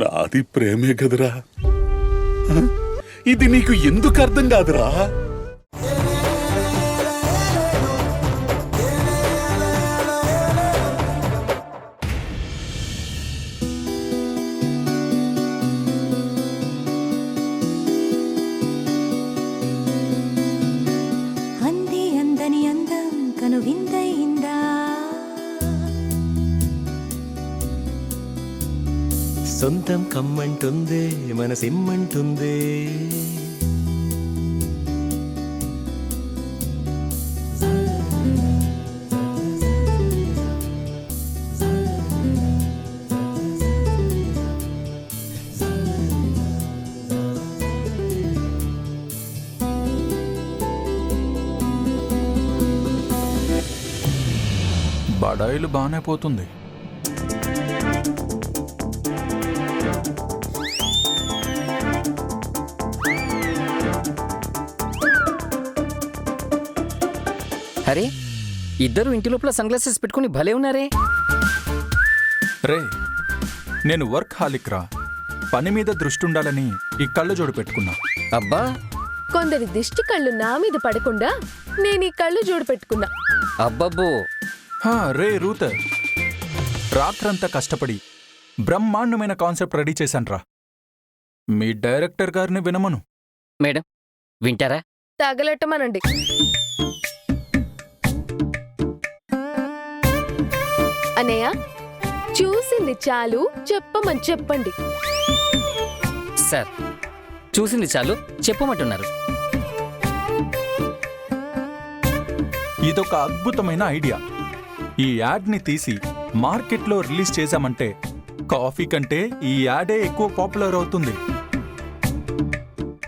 నాది ప్రేమే కదరా. ఇది నీకు ఎందుకు అర్థం కాదురా? అంది అందని అందం కను విందయిందా, సొంతం కమ్మంటుంది మనసిమ్మంటుంది. బడాయిలు బాగానే పోతుంది. అరే, ఇద్దరు ఇంటి లోపల సన్ గ్లాసెస్ పెట్టుకుని భలే ఉన్నారే. రే, నేను వర్క్ హాలిక్ రా. పని మీద దృష్టి ఉండాలని ఈ కళ్ళజోడు పెట్టుకున్నా. అబ్బా, కొందరి దిష్టి కళ్ళు నా మీద పడకుండా నేను ఈ కళ్ళు జోడు పెట్టుకున్నా. అబ్బబ్బో, రే రూతర్, రాత్రంతా కష్టపడి బ్రహ్మాండమైన కాన్సెప్ట్ రెడీ చేశాన్రా. మీ డైరెక్టర్ గారిని వినమను. మేడం వింటారా? తగలెట్టమనండి. అనయ్య, చూసింది చాలు, చెప్పమని చెప్పండి. సార్, చూసింది చాలు చెప్పమంటున్నారు. ఇదొక అద్భుతమైన ఐడియా. ఈ యాడ్ని తీసి మార్కెట్లో రిలీజ్ చేశామంటే కాఫీ కంటే ఈ యాడే ఎక్కువ పాపులర్ అవుతుంది.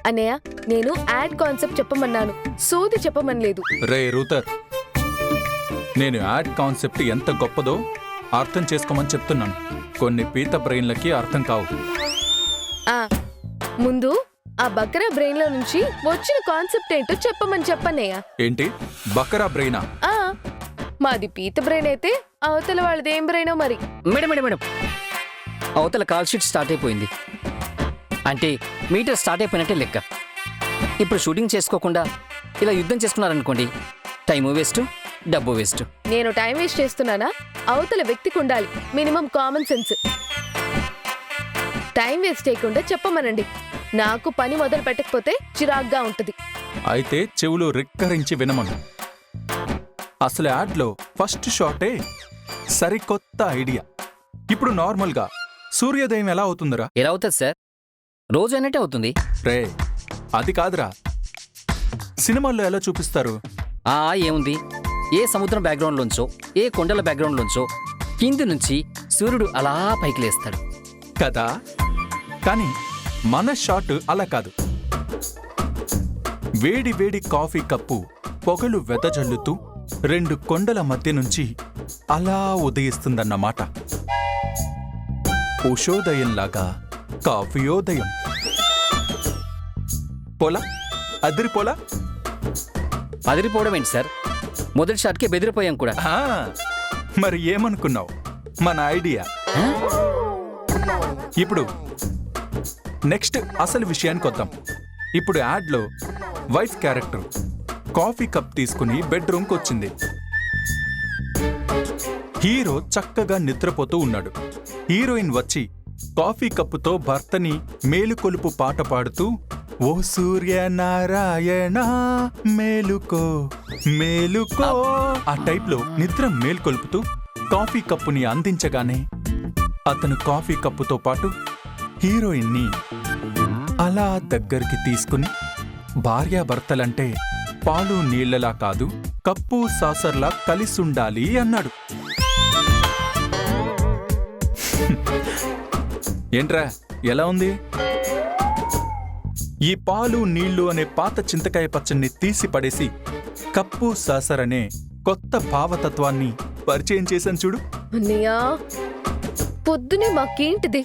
అనయ్య, నేను యాడ్ కాన్సెప్ట్ చెప్పమన్నాను, సోది చెప్పమనలేదు. రే రూతర్, నేను యాడ్ కాన్సెప్ట్ ఎంత గొప్పదో అర్థం చేసుకోమని చెప్తున్నాను. కొన్ని పీత బ్రెయిన్లకి అర్థం కావు. ముందు ఆ బకరా బ్రెయిన్ లో నుంచి వచ్చిన కాన్సెప్ట్ ఏంటో చెప్పమని చెప్పనయ్య. ఏంటి, బకరా బ్రెయినా? మాది పీత బ్రెయిన్ అయితే అవతల వాళ్ళది ఏం బ్రెయినో మరి. మేడం మేడం మేడం, అవతల కాల్ షీట్ స్టార్ట్ అయిపోయింది అంటే మీటర్ స్టార్ట్ అయిపోయినట్టే లెక్క. ఇప్పుడు షూటింగ్ చేసుకోకుండా ఇలా యుద్ధం చేసుకున్నారనుకోండి, టైము వేస్ట్, డబ్బు వేస్ట్. నేను టైం వేస్ట్ చేస్తున్నానా? అవతల వ్యక్తికి ఉండాలి minimum common sense. Time waste చేయకుండా చెప్పమనండి. నాకు పని మొదలు పెట్టకపోతే చిరాగ్గా ఉంటది. అయితే చెవులు రిక్కరించి వినమను. అసలు యాడ్లో ఫస్ట్ షాటే సరికొత్త ఐడియా. ఇప్పుడు నార్మల్గా సూర్యోదయం ఎలా అవుతుందిరా? ఎలా అవుతుంది సార్? రోజు అన్నట్టే అవుతుంది. రే, అది కాదురా. సినిమాల్లో ఎలా చూపిస్తారు? ఏముంది, ఏ సముద్రం బ్యాక్గ్రౌండ్లోంచో ఏ కొండల బ్యాక్గ్రౌండ్లోంచో కింది నుంచి సూర్యుడు అలా పైకి లేస్తాడు కదా. కానీ మన షాట్ అలా కాదు. వేడి వేడి కాఫీ కప్పు పొగలు వెదజల్లుతూ 2 కొండల మధ్య నుంచి అలా ఉదయిస్తుందన్నమాట. ఉషోదయంలాగా కాఫీయోదయం. పోలా, అదిరిపోలా? అదిరిపోవడం ఏంటి సార్? మొదటి షాట్కే బెదిరిపోయాం కూడా. మరి ఏమనుకున్నావు? మన ఐడియా. ఇప్పుడు నెక్స్ట్ అసలు విషయానికి వద్దాం. ఇప్పుడు యాడ్లో వైఫ్ క్యారెక్టర్ కాఫీ కప్ తీసుకుని బెడ్రూమ్కి వచ్చింది. హీరో చక్కగా నిద్రపోతూ ఉన్నాడు. హీరోయిన్ వచ్చి కాఫీ కప్పుతో భర్తని మేలుకొలుపు పాట పాడుతూ, ఓ సూర్యనారాయణ మేలుకో మేలుకో, ఆ టైప్లో నిద్ర మేల్కొల్పుతూ కాఫీ కప్పుని అందించగానే అతను కాఫీ కప్పుతో పాటు హీరోయిన్ని అలా దగ్గరికి తీసుకుని, భార్యాభర్తలంటే పాలు నీళ్లలా కాదు, కప్పు సాసర్లా కలిసుండాలి అన్నాడు. ఏంట్రా, ఎలా ఉంది? ఈ పాలు నీళ్లు అనే పాత చింతకాయ పచ్చడిని తీసి పడేసి కప్పు సాసర్ అనే కొత్త భావతత్వాన్ని పరిచయం చేశాను చూడు. అన్నయ్యా, పొద్దునే మాకేంటిది?